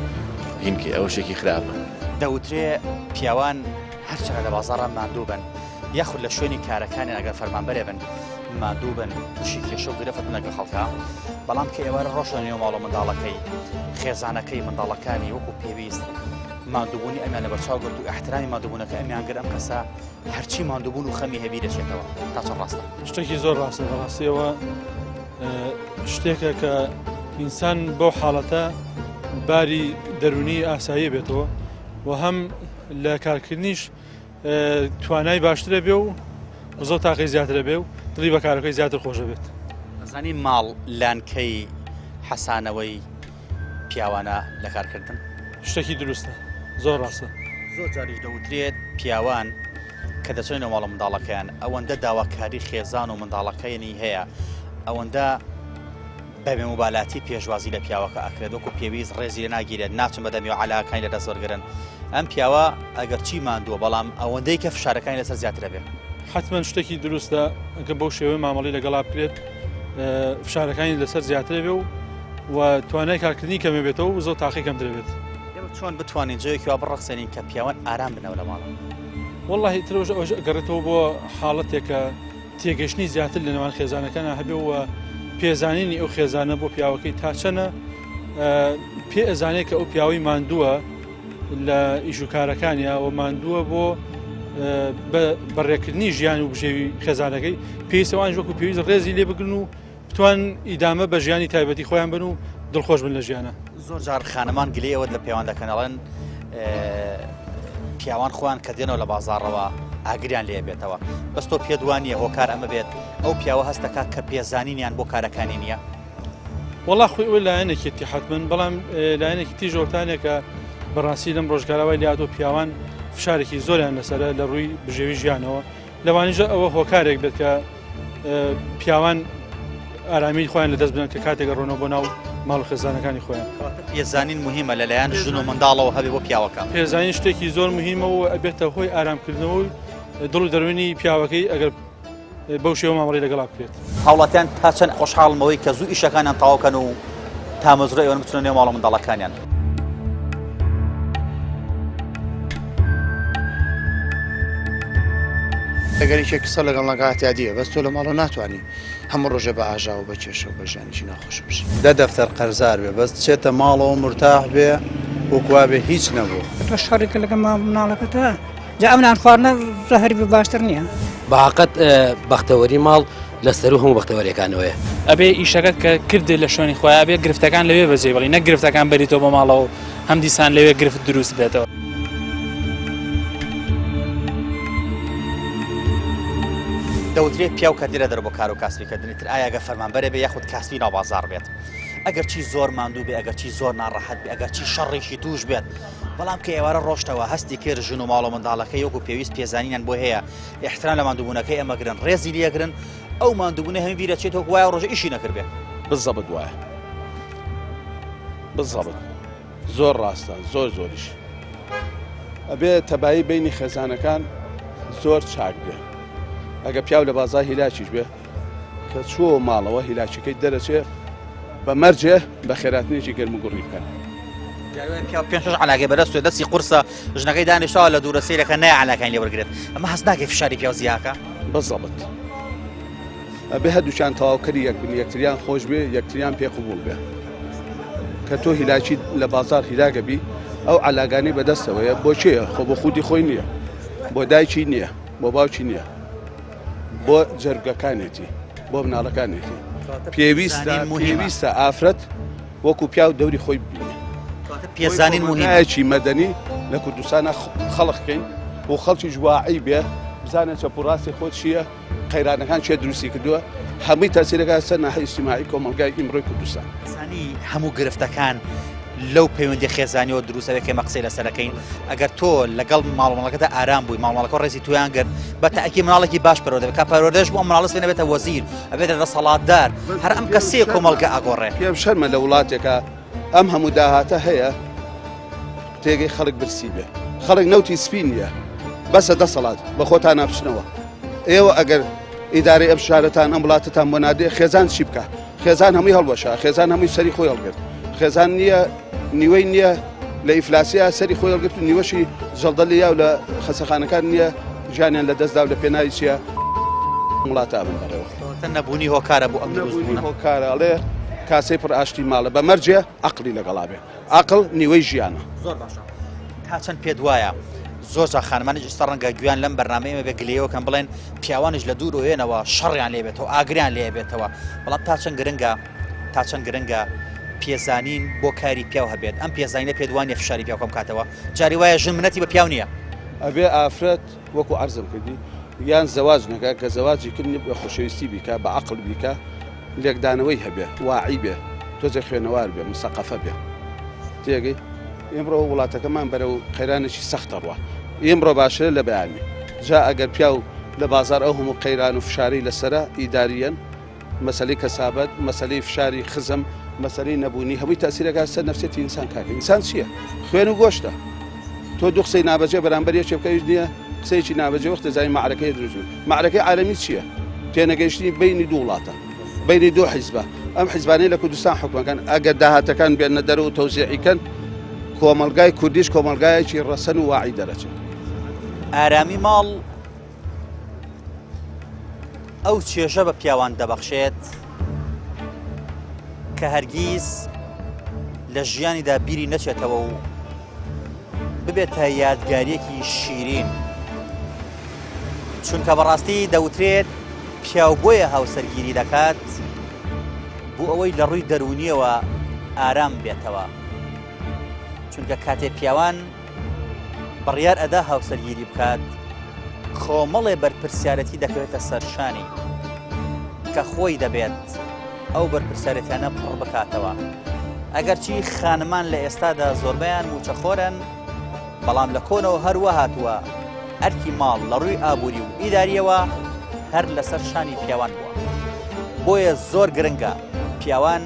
هینکە ئەوە شتێکی خراپە دەوترێ پیاوان هەرچەنە لە بازاڕە ماندوو بن یاخود لە شوێنی کارەکانی ئەگەر فەرمانبەرێ بن ماندوو بن تووشی کێشە و گرفت نەگە خەڵکە بەڵام کە ئێوارە ڕۆژە نێو ماڵە منداڵەکەی خێزانەکەی منداڵەکانی وەکو پێویست ماندووبوونی ئەمیان لە بەرچاو گرت و احترامی ماندووبوونەکە ئەمیان گر ئەم کەسە هەرچی ماندووبوون و خەمی هەبی دەچێتەوە تا چەند ڕاستە شتێکی زۆر ڕاستە بەڕاستیەوە شتێکە کە ئینسان بۆ حاڵەتە باری دەرونی ئاسایی بێتەوە و هەم لە کارکردنیش توانای باشترە بێ و زۆر تاقی زیاترە بێ و دڵی بە کارەکەی زیاتر خۆشە بێت زانی ماڵ لانکەی حەسانەوەی پیاوانە لە کارکردن شتێکی دروستە زۆر ڕاستە زۆر جاریش دەوترێت پیاوان کە دەچێنەوە ماڵە منداڵەکەیان ئەوەندە داواکاری خێزان و منداڵەکەیانی هەیە ئەوەندە بەبێ مبالاتی پێشوازی لە پیاوەکە ئەکرێت وەکو پێویست ڕێزی لە ناگیرێت ناچن بەدەمی و عەلاقەکانی لەدەست وەرگرن ئەم پیاوە ئەگەر چی ماندووە بەڵام ئەوەندەی کە فشارەکانی لەسەر زیاترە بێت حتمما شتێکی دروستە ئەگە بەو شێوەی مامەڵی لەگەڵا بکرێت فشارەکانی لەسەر زیاترە بێ و توانای کارکردنی کەمێ بێتەوە و زۆر تاقی کەم درێت چۆن بتوانین جەیەکی وا بڕەخسێنین کە پیاوان ئارام بنەوە لە ماڵ والله ترۆژ ئەوش گەڕێتەوە بۆ حاڵەتێکە تێگەشتنی زیاتر لە نێوان خێزانەکانە هەبێ و پێزانینی ئەو خێزانە بۆ پیاوەکەی تا چەنە پێ ئەزانێت کە ئەو پیاوەی ماندووە لە ئیشوکارەکانیە و ماندووە بۆ بەڕێکردنی ژیان و بژێوی خێزانەکەی پێویستەوان وەکو پێویست ڕێزی لێ بگرن و بتوان ئیدامە بە ژیانی تایبەتی خۆیان بن و دڵخۆش بن لە ژیانە. زۆر جار خانەمان گلەیەوە لە پەیوان دەکەنەڵێن پیاوان خۆیان کە دێنەوە لە بازاڕەوە ئاگریان لێ بێتەوە بەس تۆ پێدوانیە هۆکار ئەمە بێت ئەو پیاوە هەستەکە کە پێزانینیان بۆ کارەکانی نییە. وەڵا خۆی ئەوە لایەنێکی حتمن بەڵام لایەنێکی تیژۆرتانێکە بەڕاستی لەم ڕۆژگاراوای لاتۆ پیاوان فشارێکی زۆریان لەسەرە لە ڕووی بژێوی ژیانەوە لەوانیژە ئەوە هۆکارێک بێت کە پیاوان ئارامی خۆیان لەدەست بن کە کاتێکە ڕۆنەوە بۆ ناو ماڵ خێزانەکانی خۆیان. پێزانین مهمە لەلایەن ژن و منداڵەوە هەبێ بۆ پیاوەکە. پێزانین شتێکی زۆر مهمە و ئەبێتە هۆی ئارامکردنەوە و دڵ و دەروێنی پیاوەکەی ئەگەر بەو شێوە مامەڵی لەگەڵا بکرێت. هاوڵاتیان تا چەند خۆشحاڵمەوەی کە زوو ئیشەکانیان تەواوکەن و تا مەزرۆی ئەوەن بچونە نێو ماڵ و منداڵەکانیان. ئەگەر یەکێک قسە لەگەڵ نەگاتیا دیە بەس تۆ لە ماڵەوە ناتوانانی هەموو ڕۆژە بە ئاژا و بە کێشە و بە ژیانێکی ناخۆش بشی. دە دەفتەر قەرزار بێ بەس چێتە ماڵەوە مرتاح بێ وەکوا بێ هیچ نەبوو. تۆ شەڕێکە لەگە مناڵەکەتە جا ئەمنان خواردنە زەهەری باشتر نییە. باقەت بەختەوەری ماڵ لەسەر و هەموو بەختەوەریەکانەوەیە. ئەبێ ئیشەکەت کە کردێ لە شوێنی خۆیان ئەبێ گرفتەکان لەوێ بەجێ بڵی نەک گرفتەکان بەریتەوە بە ماڵەوە هەم دیسان لەوێ گرفت دروست بێتەوە. دەوترێت پیاو کە دیرە دەر بۆ کار و کاسبیکردنی تر ئایا ئەگە فەرمانبەرە بێ یاخود کاسبی ناو بازار بێت ئەگەر چی زۆر ماندوو بێ ئەگەر چی زۆر ناڕەحەت بێ ئەگەر چی شەڕێکی توش بێت بەڵام کە ئێوارە ڕۆشتەوە هەستی کرد ژن و ماڵ و منداڵەکەی وەکو پێویست پێزانینیان بۆ هەیە احترام لە ماندووبوونەکەی ئەمەگرن ڕێزی لێگرن ئەو ماندووبوونە هەمی بیرە چێتەوە وایە ڕۆژە ئیشی نەکرد بێ. بالضبط وایە بالضبط زۆر ڕاستە زۆریش ئەبێ تەبایی بینی خێزانەکان زۆر چاک بێ. ئەگە پیاو لە بازار هیلاکیش بێ کە چووە ماڵەوە هیلاکیەکەی دەرەچێ بە مەرجێ بە خێراتنێکی گەرم و گوڕی بکەن. پێ علاگەی بەدەست دەستی قورسە ژنەکەی دانیشتەوە لە دوورەسەیرەکە نای علاکانی لێ وەرگێت ئەمە هەست ناکەی فشاری پیاو زیاکە. بالضبط ئەبێ هەردووچیان تەواوکەری یەک بن یەکتریان خۆش بێ یەکتریان پێ قبول بێ کە تۆ هیلاکی لە بازار هیلاگە بی ئەو علاگانی بەدەستەوەیە بۆ چێە خۆ بۆ خودی خۆی نییە بۆ دایکی نییە بۆ باوکی نییە بۆ جەرگەکانێتی بۆ مناڵەکانێتی پێویستە ئافرەت وەکو پیاو دەوری خۆی ببینێ. پێزانین مهمەیەکی مەدەنی لە کوردستانە خەڵقکەین بۆ خەڵکی جواعی بێ بزانە چەپوڕاستی خۆت چییە قەیرانەکان چێ دروستی کردووە هەمووی تاسیرەکە سەر ناحەی ئیجتیماعی کۆمەلگای ئیمڕۆی کوردستان. هەموو گرفتەکان لەو پەیوەندی خێزانیەوە دروستەکەی مەقسەی لەسەرەکەین ئەگەر تۆ لەگەڵ ماڵمەڵەکەتە ئارام بووی ماڵمەڵەکە ڕێزی تویان کرد بە تاکی مناڵێکی باش پەرۆ دەبێت کە پەرۆدەش بۆ مناڵست بێتە وەزیر ئەبێتە دەسەڵاتدار هەر ئەم کەسەیە کۆمەڵگە ئاگۆڕێ. پێم شەرمە لە وڵاتێکە ئەم هەموو داهاتە هەیە تێگەی خەڵک برسی بێ خەڵک نەوتی سپین نیە بەسە دەسەڵات بە خۆتان ناپشنەوە. ئێوە ئەگەر ئیدارەی ئەم شارەتان ئەم وڵاتتان بۆ نادێ خێزان چی بکە خێزان هەمووی هەڵوەشە خێزان هەمووی سەری خۆی هەڵگرت خێزان نییە نیوەی نییە لە ئیفلاسیا سەری خۆی هەڵگرت و نیوەشی ژەڵدەلی یا و لە خەسەخانەکان نییە ژیانیان لە دەستدا و لە پێناوی چیە وڵاتە بن بەرەوە نەبوونی هۆکارە بۆ ئەم دروستبوونی هۆکارەڵێ کاسەی پڕ ئاشتی ماڵە بە مەرجێ عەقلی لەگەڵا بێ عەقڵ نیوەی ژیانە. زۆر باشە تا چەند پێت وایە زۆر جا خانمانێک ئێستا ڕەنگە گویان لەم بەرنامەیەمە بێ گلەیەوە کەم بڵێن پیاوانش لە دوور وێنەوە شەڕیان لێ بێتەوە ئاگریان لێ بێتەوە بەڵام تا چەند گرنگە پێزانین بۆ کاری پیاو هەبێت ئەم پێزانینە پێدوانیە فشاری پیاو کەم کاتەوە جاری وایە ژن منەتی بە پیاو نییە. ئەبێ ئافرەت وەکو عەرزم کردی یان زەواج نەکە کە زەواجی کردنی بە خۆشەویستی بیکە بە عەقڵ بیکە لێکدانەوەی هەبێ واعی بێ تۆجە خوێنەوار بێ مسەقەفە بێ تێگەی ئێمڕۆ وڵاتەکەمان بەرەو قەیرانێکی سەختە ڕوە ئێمڕۆ باشترە لە بەیانی جا ئەگەر پیاو لە بازار ئەو هەموو قەیران و فشاری لەسرە ئیداریەن مەسەلەی کەسابەت مەسەلەی فشاری خزم مەسەلەی نەبوونی هەمووی تاسیرەکە سەر نەفسێتی ئینسان کاکە ئینسان چییە خوێن و گۆشتە تۆ دوو قسەی نابەجێ بەرامبەر یەکێ بکەیش نییە قسەیەکی نابەجێ وەختە زای معرەکەی دروست معرەکەی عالەمی چییە تێنەگەیشتنی بینی دوو وڵاتە بینی دوو حیزبە ئەم حیزبانەی لە کوردستان حکومەکان ئەگەر داهاتەکان بێنە دەرەوە و تەوزیعیکەن کۆمەلگای کوردیش کۆمەلگایەکی ڕەسەن و واعی دەرەچێت ئارامی ماڵ ئەو چێژە بە پیاوان دەبەخشێت کە هەرگیز لە ژیانیدا بیری نەچێتەوە و ببێتە یادگاریەکی شیرین، چونکە بەڕاستی دەوترێت پیاو بۆیە هاوسەرگیری دەکات بۆ ئەوەی لە ڕووی دەرونیەوە ئارام بێتەوە، چونکە کاتێ پیاوان بڕیار ئەدا هاوسەرگیری بکات کۆمەڵێ بەرپرسیارەتی دەکەوێتە سەرشانی کە خۆی دەبێت ئەو بەرپرسیارەتیانە پڕ بکاتەوە. ئەگەرچی خانمان لە ئێستادا زۆربیان موچەخۆرن، بەڵام لە کۆنەوە هەروە هاتووە ئەرکی ماڵ لە ڕووی ئابووری و ئیداریەوە هەر لەسەر شانی پیاوان بووە. بۆیە زۆر گرنگە پیاوان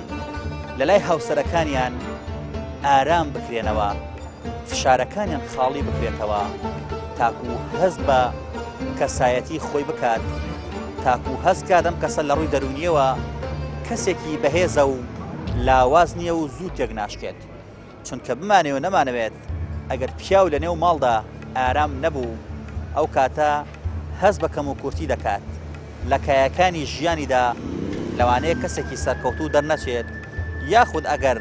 لە لای هاوسەرەکانیان ئارام بکرێنەوە، فشارەکانیان خاڵی بکرێتەوە، تاکو هەست بە کەسایەتی خۆی بکات، تاکو هەستکات ئەم کەسە لە ڕووی دەرونیەوە کەسێکی بەهێزە و لاواز نییە و زوو تێک ناشکێت. چونکە بمانێ و نەمانەوێت ئەگەر پیاو لە نێو ماڵدا ئارام نەبوو، ئەو کاتە هەست بە کەم و کورتی دەکات، لە کایەکانی ژیانیدا لەوانەیە کەسێکی سەرکەوتوو دەرنەچێت، یاخود ئەگەر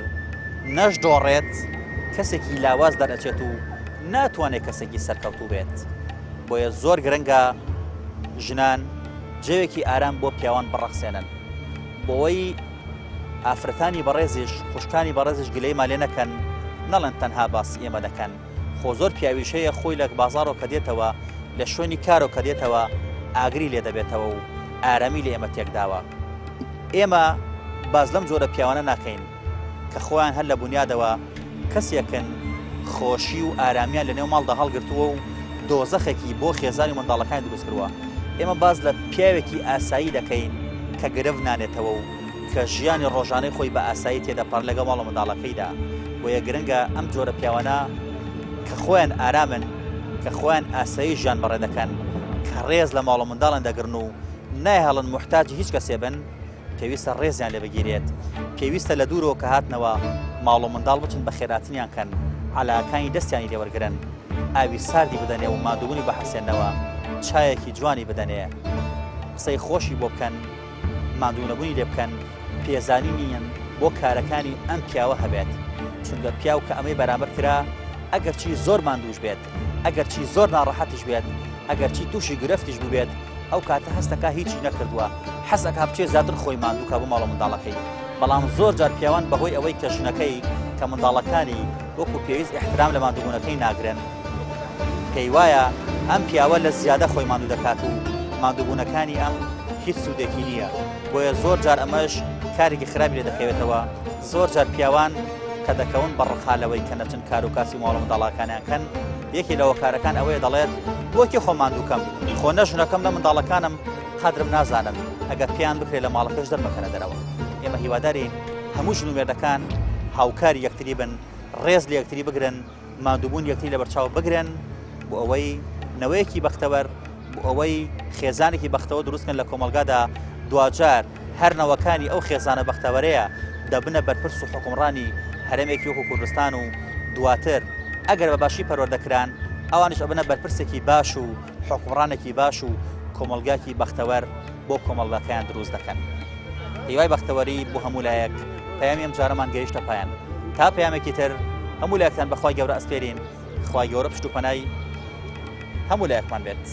نەشدۆڕێت کەسێکی لاواز دەرەچێت و ناتوانێت کەسێکی سەرکەوتوو بێت. بۆیە زۆر گرنگە ژنان جێوێکی ئارام بۆ پیاوان بڕەخسێنن، بۆەوەی ئافرەتانی بەڕێزیش خوشکانی بەڕێزیش گلەی مالێ نەکەن، نەڵێن تەنها باسی ئێمە دەکەن. خۆ زۆر پیاویشەیە خۆی لە بازاڕۆ کە دێتەوە، لە شوێنی کارۆ کە دێتەوە ئاگری لێ دەبێتەوە و ئارامی لە ئێمە تێکداوە. ئێمە باز لەم جۆرە پیاوانە ناکەین کە خۆیان هەر لە بنیادەوە کەسێکن خۆشی و ئارامیان لە نێو ماڵدا هەڵگرتووە و دۆزەخێکی بۆ خێزانی منداڵەکانی دروست کردووە. ئێمە باز لە پیاوێکی ئاسایی دەکەین کە گرف نانێتەوە و کە ژیانی ڕۆژانەی خۆی بە ئاسایی تێدەپەڕ لەگە ماڵە منداڵەکەیدا. بۆیە گرنگە ئەم جۆرە پیاوانە کە خۆیان ئارامن، کە خۆیان ئاسایی ژیان بەڕێ دەکەن، کە ڕێز لە ماڵە منداڵان دەگرن و نایهەڵن محتاجی هیچ کەسێ بن، پێویستە ڕێزیان لێ بگیرێت، پێویستە لە دوورەوە کە هاتنەوە ماڵ و منداڵ بچن بە خێراتنیان کەن، عەلاکانی دەستیانی لێوەرگرن، ئاوی ساردی بدەنێ و مادوبوونی بەحەسێنەوە، چایەکی جوانی بدەنێ، قسەی خۆشی بۆ بکەن، مادوونەبوونی لێ بکەن، پێزانی نیەن بۆ کارەکانی ئەم پیاوە هەبێت. چونکە پیاو کە ئەمەی بەرامبەر کرا ئەگەرچی زۆر ماندووش بێت، ئەگەرچی زۆر ناڕەحەتیش بێت، ئەگەرچی تووشی گرفتیش ببێت، ئەو کاتە هەستەکە هیچی نەکردووە، حەسەکە بچێ زیاتر خۆی ماندووکە بۆ ماڵە منداڵەکەی. بەڵام زۆر جار پیاوان بەهۆی ئەوەی کە ژنەکەی کە منداڵەکانی وەکو پێویست احترام لە مادووبوونەکەی ناگرن، پێی وایە ئەم پیاوە لە زیادە خۆی ماندوو دەکات و مادووبوونەکانی ئەم هیچ سوودێکی نییە. بۆیە زۆر جار ئەمەش کارێکی خراپی لێ دەکەوێتەوە. زۆر جار پیاوان کە دەکەون بەڕخالەوەی کە نەچن کار و کاسی ماڵە منداڵەکانیان کەن، یەکی لەوە کارەکان ئەوەیە دەڵێت بۆکی خۆ ماندووکەم، خۆ نە ژنەکەم نە منداڵەکانم قەدرم نازانم، ئەگەر پێیان بکرێت لە ماڵەکەش دەرمەکەنە دەرەوە. ئێمە هیوادارین هەموو ژن و مێردەکان هاوکاری یەکتری بن، ڕێز لە یەکتری بگرن، مادووبوون یەکتری لە بەرچاو بگرن، بۆ ئەوەی نەوەیەکی بەختەوەر، بۆ ئەوەی خێزانێکی بەختەوە دروستکەن لە کۆمەلگادا، دوجار هەر نەوەکانی ئەو خێزانە بەختەوەرەیە دەبنە بەرپرس و حکومڕانی هەرێمێکی وەکو کوردستان و دواتر ئەگەر بە باشی پەروەردەکران ئەوانش ئەبنە بەرپرسێکی باش و حکومڕانێکی باش و کۆمەلگاکی بەختەوەر بۆ کۆمەڵگەکەیان دروست دەکەن. هیوای بەختەوەری بۆ هەموو لایەک. پەیامی ئەم جارەمان گەیشتە پایان. تا پەیامێکی تر هەموو لایەکتان بەخوای گەورە ئەسپێرین. خوای گەورە پشت و پەنای هەموو لایەکمان بێت.